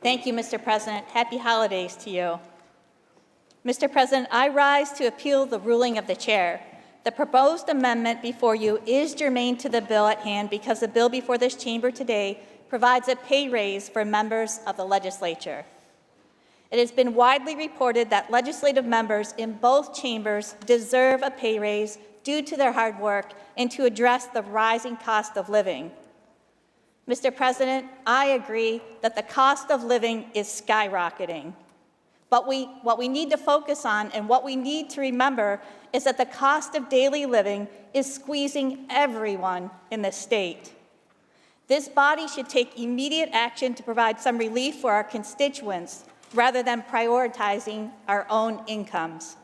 Thank you, Mr. President. Happy holidays to you. Mr. President, I rise to appeal the ruling of the chair. The proposed amendment before you is germane to the bill at hand because the bill before this chamber today provides a pay raise for members of the legislature. It has been widely reported that legislative members in both chambers deserve a pay raise due to their hard work and to address the rising cost of living. Mr. President, I agree that the cost of living is skyrocketing. But what we need to focus on and what we need to remember is that the cost of daily living is squeezing everyone in the state. This body should take immediate action to provide some relief for our constituents rather than prioritizing our own incomes.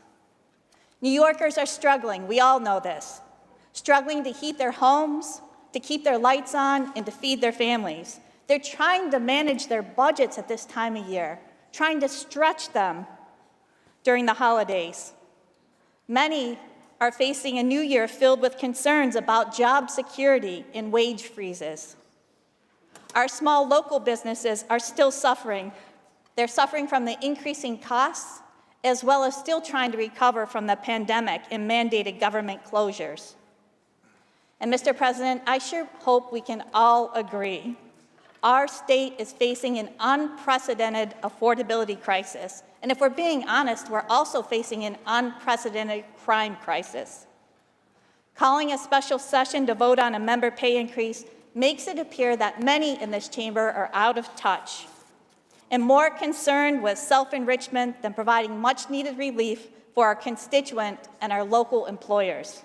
New Yorkers are struggling, we all know this, struggling to heat their homes, to keep their lights on, and to feed their families. They're trying to manage their budgets at this time of year, trying to stretch them during the holidays. Many are facing a new year filled with concerns about job security and wage freezes. Our small local businesses are still suffering. They're suffering from the increasing costs, as well as still trying to recover from the pandemic and mandated government closures. And Mr. President, I sure hope we can all agree. Our state is facing an unprecedented affordability crisis. And if we're being honest, we're also facing an unprecedented crime crisis. Calling a special session to vote on a member pay increase makes it appear that many in this chamber are out of touch and more concerned with self-enrichment than providing much-needed relief for our constituent and our local employers.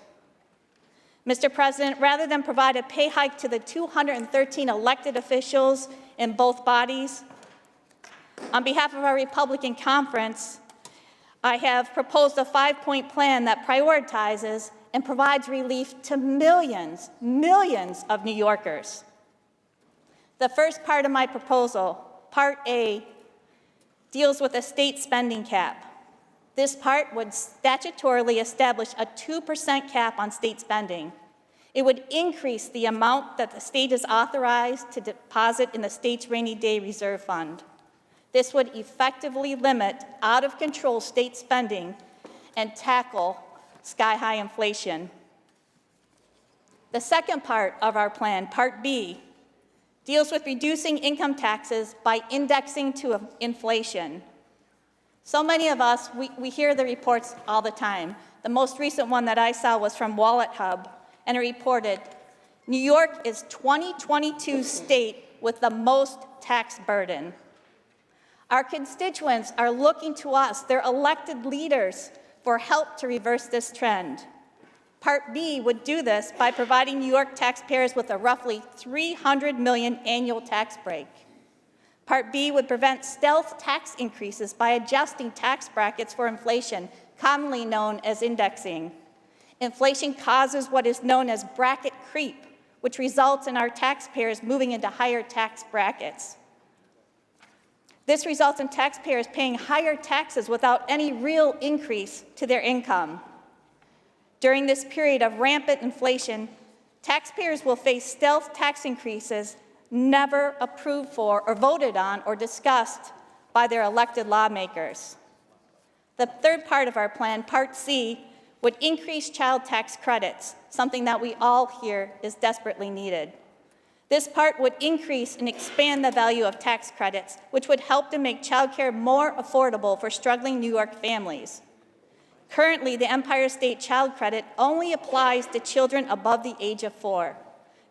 Mr. President, rather than provide a pay hike to the 213 elected officials in both bodies, on behalf of our Republican conference, I have proposed a 5-point plan that prioritizes and provides relief to millions of New Yorkers. The first part of my proposal, Part A, deals with a state spending cap. This part would statutorily establish a 2% cap on state spending. It would increase the amount that the state is authorized to deposit in the state's rainy day reserve fund. This would effectively limit out-of-control state spending and tackle sky-high inflation. The second part of our plan, Part B, deals with reducing income taxes by indexing to inflation. So many of us, we hear the reports all the time. The most recent one that I saw was from Wallet Hub, and it reported, New York is 2022 state with the most tax burden. Our constituents are looking to us, their elected leaders, for help to reverse this trend. Part B would do this by providing New York taxpayers with a roughly $300 million annual tax break. Part B would prevent stealth tax increases by adjusting tax brackets for inflation, commonly known as indexing. Inflation causes what is known as bracket creep, which results in our taxpayers moving into higher tax brackets. This results in taxpayers paying higher taxes without any real increase to their income. During this period of rampant inflation, taxpayers will face stealth tax increases never approved for or voted on or discussed by their elected lawmakers. The third part of our plan, Part C, would increase child tax credits, something that we all hear is desperately needed. This part would increase and expand the value of tax credits, which would help to make childcare more affordable for struggling New York families. Currently, the Empire State Child Credit only applies to children above the age of 4.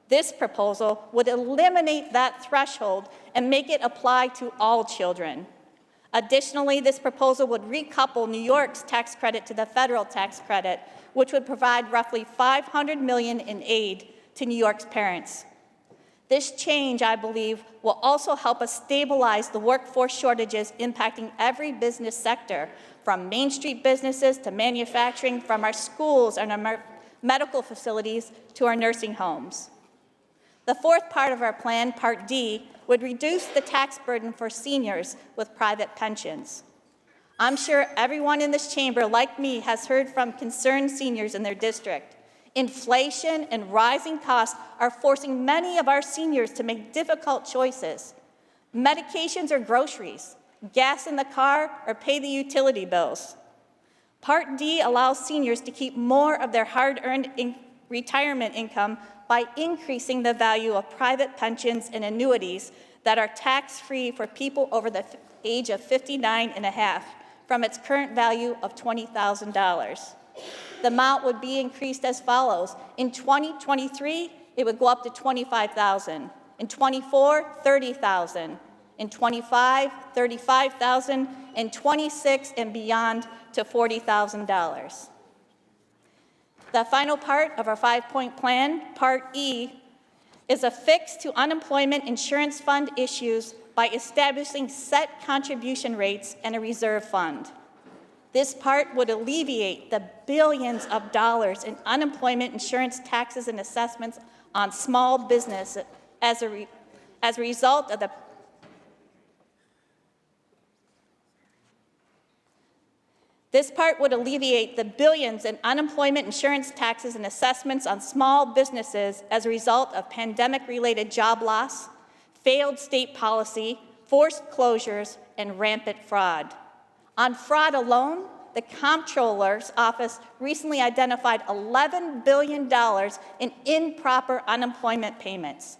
This proposal would eliminate that threshold and make it apply to all children. Additionally, this proposal would recouple New York's tax credit to the federal tax credit, which would provide roughly $500 million in aid to New York's parents. This change, I believe, will also help us stabilize the workforce shortages impacting every business sector, from Main Street businesses to manufacturing, from our schools and our medical facilities to our nursing homes. The fourth part of our plan, Part D, would reduce the tax burden for seniors with private pensions. I'm sure everyone in this chamber, like me, has heard from concerned seniors in their district. Inflation and rising costs are forcing many of our seniors to make difficult choices. medications or groceries, gas in the car, or pay the utility bills. Part D allows seniors to keep more of their hard-earned retirement income by increasing the value of private pensions and annuities that are tax-free for people over the age of 59 and a half from its current value of $20,000. The amount would be increased as follows. In 2023, it would go up to $25,000. In 24, $30,000. In 25, $35,000. In 26 and beyond to $40,000. The final part of our 5-point plan, Part E, is a fix to unemployment insurance fund issues by establishing set contribution rates and a reserve fund. This part would alleviate the billions of dollars in unemployment insurance taxes and assessments on small business as a result of the This part would alleviate the billions in unemployment insurance taxes and assessments on small businesses as a result of pandemic-related job loss, failed state policy, forced closures, and rampant fraud. On fraud alone, the Comptroller's Office recently identified $11 billion in improper unemployment payments.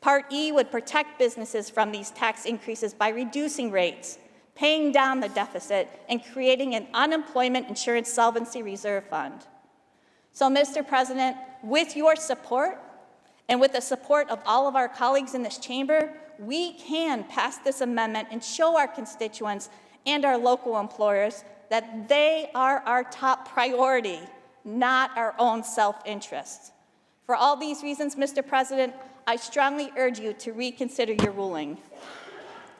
Part E would protect businesses from these tax increases by reducing rates, paying down the deficit, and creating an unemployment insurance solvency reserve fund. So, Mr. President, with your support and with the support of all of our colleagues in this chamber, we can pass this amendment and show our constituents and our local employers that they are our top priority, not our own self-interest. For all these reasons, Mr. President, I strongly urge you to reconsider your ruling.